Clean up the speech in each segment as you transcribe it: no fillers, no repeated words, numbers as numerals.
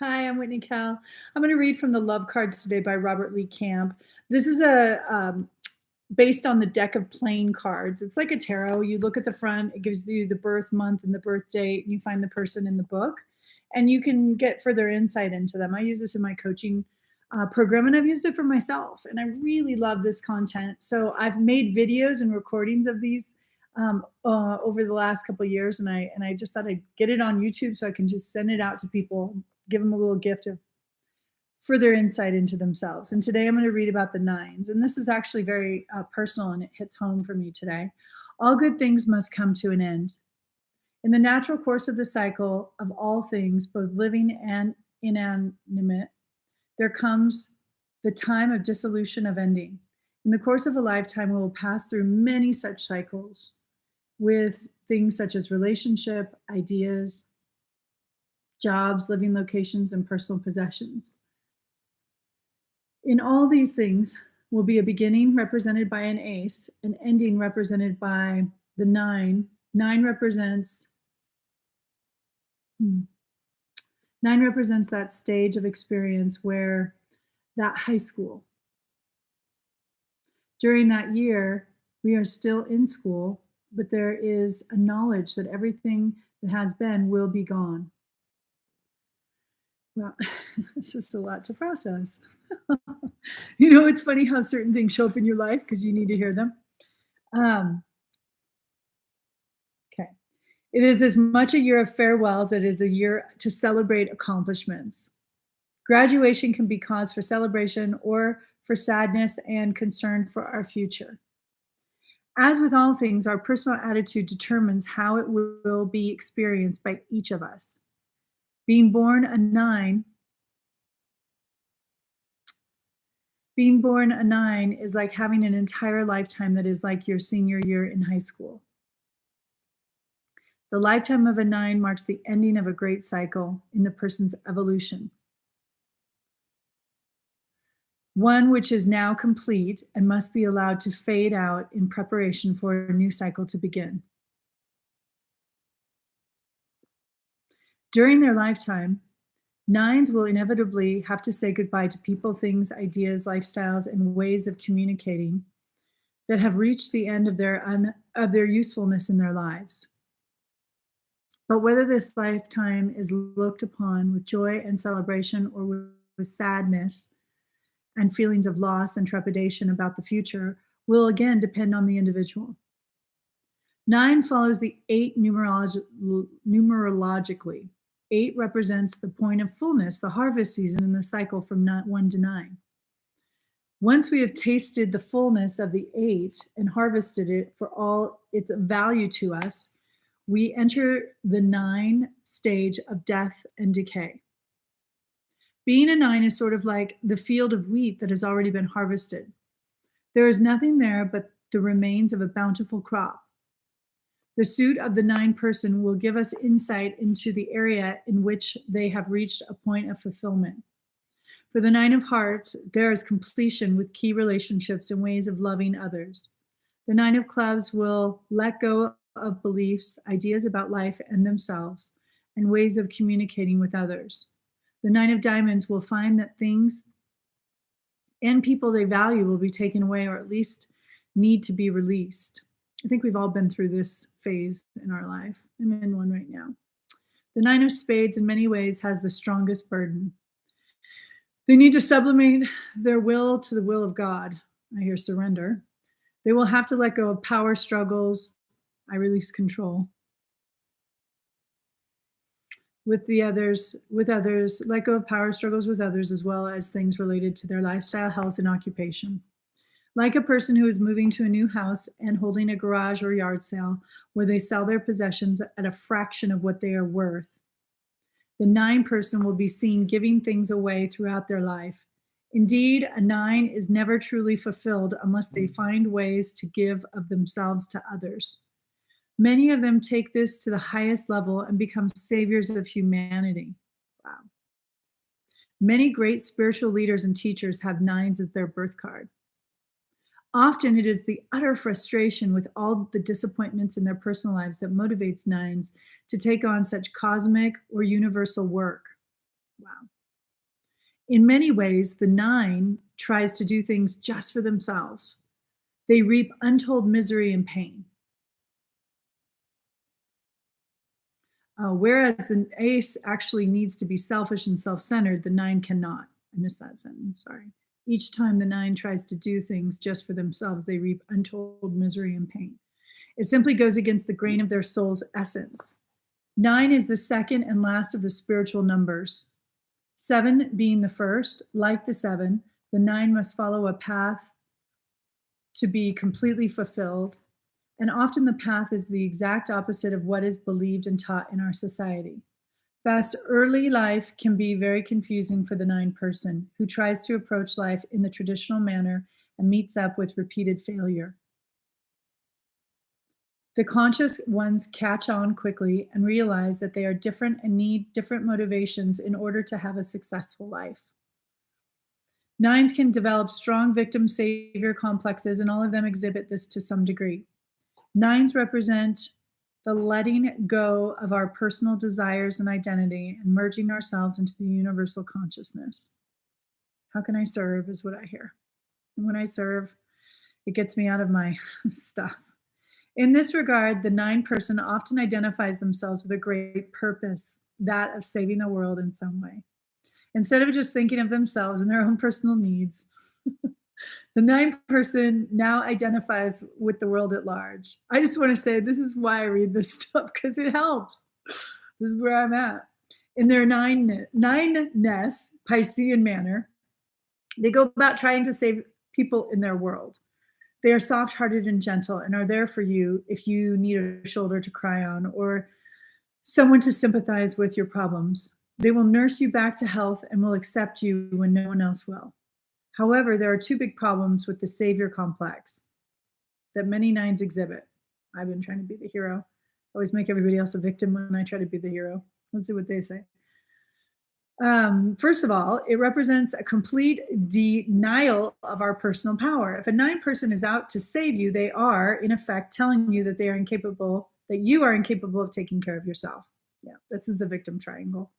Hi, I'm Whitney Cal. I'm going to read from the Love Cards today by Robert Lee Camp. This is a based on the deck of playing cards. It's like a tarot. You look at the front, it gives you the birth month and the birth date, and you find the person in the book, and you can get further insight into them. I use this in my coaching program, and I've used it for myself, and I really love this content. So I've made videos and recordings of these over the last couple of years, and I just thought I'd get it on YouTube so I can just send it out to people, give them a little gift of further insight into themselves. And today I'm going to read about the nines. And this is actually very personal, and it hits home for me today. All good things must come to an end. In the natural course of the cycle of all things, both living and inanimate, there comes the time of dissolution of ending. In the course of a lifetime, we will pass through many such cycles with things such as relationship, ideas, jobs, living locations, and personal possessions. In all these things will be a beginning represented by an ace, an ending represented by the nine. Nine represents that stage of experience where that high school. During that year, we are still in school, but there is a knowledge that everything that has been will be gone. Well, it's just a lot to process. It's funny how certain things show up in your life because you need to hear them. Okay. It is as much a year of farewells as it is a year to celebrate accomplishments. Graduation can be cause for celebration or for sadness and concern for our future. As with all things, our personal attitude determines how it will be experienced by each of us. Being born a nine is like having an entire lifetime that is like your senior year in high school. The lifetime of a nine marks the ending of a great cycle in the person's evolution. One which is now complete and must be allowed to fade out in preparation for a new cycle to begin. During their lifetime, nines will inevitably have to say goodbye to people, things, ideas, lifestyles, and ways of communicating that have reached the end of their usefulness in their lives. But whether this lifetime is looked upon with joy and celebration or with sadness and feelings of loss and trepidation about the future will again depend on the individual. 9 follows the 8 numerologically. 8 represents the point of fullness, the harvest season in the cycle from 1 to 9. Once we have tasted the fullness of the 8 and harvested it for all its value to us, we enter the 9 stage of death and decay. Being a 9 is sort of like the field of wheat that has already been harvested. There is nothing there but the remains of a bountiful crop. The suit of the 9 person will give us insight into the area in which they have reached a point of fulfillment. For the 9 of hearts, there is completion with key relationships and ways of loving others. The 9 of clubs will let go of beliefs, ideas about life and themselves, and ways of communicating with others. The 9 of diamonds will find that things and people they value will be taken away or at least need to be released. I think we've all been through this phase in our life. I'm in one right now. The 9 of spades in many ways has the strongest burden. They need to sublimate their will to the will of God. I hear surrender. They will have to let go of power struggles. I release control. With others, let go of power struggles with others as well as things related to their lifestyle, health, and occupation. Like a person who is moving to a new house and holding a garage or yard sale where they sell their possessions at a fraction of what they are worth, the 9 person will be seen giving things away throughout their life. Indeed, a 9 is never truly fulfilled unless they find ways to give of themselves to others. Many of them take this to the highest level and become saviors of humanity. Wow. Many great spiritual leaders and teachers have 9s as their birth card. Often it is the utter frustration with all the disappointments in their personal lives that motivates 9s to take on such cosmic or universal work. Wow. In many ways, the 9 tries to do things just for themselves. They reap untold misery and pain. Whereas the ace actually needs to be selfish and self-centered, the 9 cannot. I missed that sentence, sorry. Each time the 9 tries to do things just for themselves, they reap untold misery and pain. It simply goes against the grain of their soul's essence. 9 is the second and last of the spiritual numbers. 7 being the first, like the 7, the 9 must follow a path to be completely fulfilled. And often the path is the exact opposite of what is believed and taught in our society. Thus, early life can be very confusing for the 9 person who tries to approach life in the traditional manner and meets up with repeated failure. The conscious ones catch on quickly and realize that they are different and need different motivations in order to have a successful life. 9s can develop strong victim savior complexes, and all of them exhibit this to some degree. 9s represent the letting go of our personal desires and identity and merging ourselves into the universal consciousness. How can I serve is what I hear. And when I serve, it gets me out of my stuff. In this regard, the 9 person often identifies themselves with a great purpose, that of saving the world in some way. Instead of just thinking of themselves and their own personal needs, the 9 person now identifies with the world at large. I just want to say this is why I read this stuff, because it helps. This is where I'm at. In their 9-ness Piscean manner, they go about trying to save people in their world. They are soft-hearted and gentle and are there for you if you need a shoulder to cry on or someone to sympathize with your problems. They will nurse you back to health and will accept you when no one else will. However, there are 2 big problems with the savior complex that many 9s exhibit. I've been trying to be the hero. Always make everybody else a victim when I try to be the hero. Let's see what they say. First of all, it represents a complete denial of our personal power. If a 9 person is out to save you, they are, in effect, telling you that they are incapable, that you are incapable of taking care of yourself. Yeah, this is the victim triangle.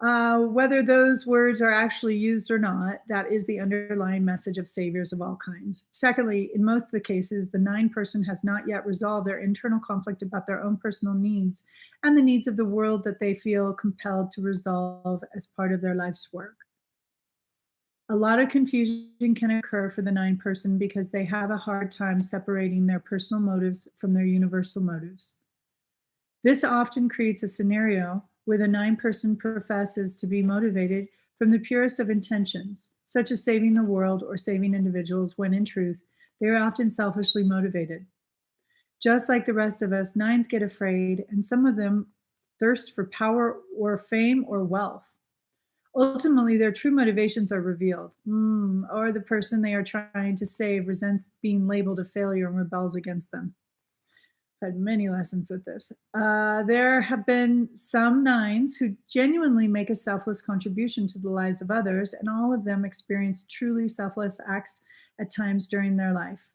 Whether those words are actually used or not, that is the underlying message of saviors of all kinds. Secondly, in most of the cases, the 9 person has not yet resolved their internal conflict about their own personal needs and the needs of the world that they feel compelled to resolve as part of their life's work. A lot of confusion can occur for the 9 person because they have a hard time separating their personal motives from their universal motives. This often creates a scenario where the 9 person professes to be motivated from the purest of intentions, such as saving the world or saving individuals, when in truth, they are often selfishly motivated. Just like the rest of us, 9s get afraid, and some of them thirst for power or fame or wealth. Ultimately, their true motivations are revealed, or the person they are trying to save resents being labeled a failure and rebels against them. I've had many lessons with this. There have been some 9s who genuinely make a selfless contribution to the lives of others, and all of them experience truly selfless acts at times during their life.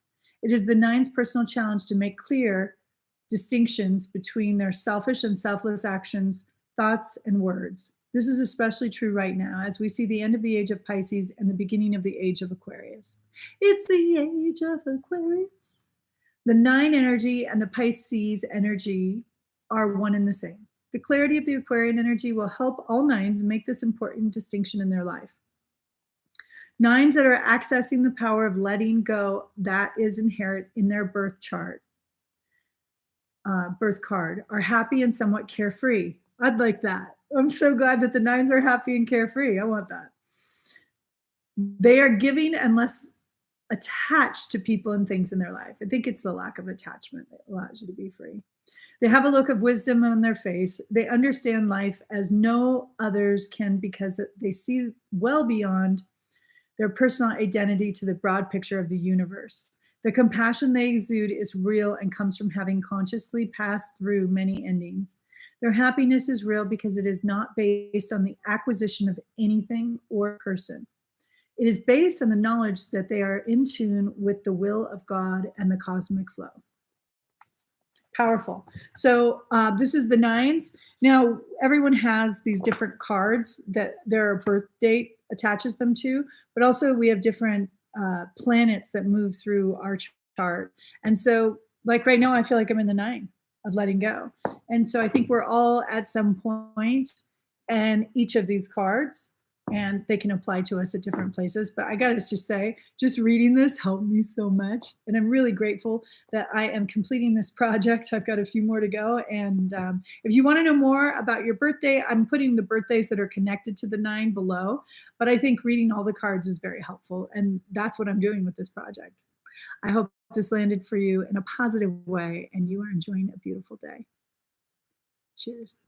It is the 9's personal challenge to make clear distinctions between their selfish and selfless actions, thoughts, and words. This is especially true right now as we see the end of the age of Pisces and the beginning of the age of Aquarius. It's the age of Aquarius. The 9 energy and the Pisces energy are one and the same. The clarity of the Aquarian energy will help all 9s make this important distinction in their life. 9s that are accessing the power of letting go, that is inherent in their birth chart, birth card, are happy and somewhat carefree. I'd like that. I'm so glad that the 9s are happy and carefree. I want that. They are giving and less attached to people and things in their life. I think it's the lack of attachment that allows you to be free. They have a look of wisdom on their face. They understand life as no others can because they see well beyond their personal identity to the broad picture of the universe. The compassion they exude is real and comes from having consciously passed through many endings. Their happiness is real because it is not based on the acquisition of anything or person. It is based on the knowledge that they are in tune with the will of God and the cosmic flow. Powerful. So this is the 9's. Now, everyone has these different cards that their birth date attaches them to, but also we have different planets that move through our chart. And so, like right now, I feel like I'm in the 9 of letting go. And so I think we're all at some point, and each of these cards, and they can apply to us at different places. But I got to just say, just reading this helped me so much. And I'm really grateful that I am completing this project. I've got a few more to go. And if you want to know more about your birthday, I'm putting the birthdays that are connected to the 9 below. But I think reading all the cards is very helpful. And that's what I'm doing with this project. I hope this landed for you in a positive way and you are enjoying a beautiful day. Cheers.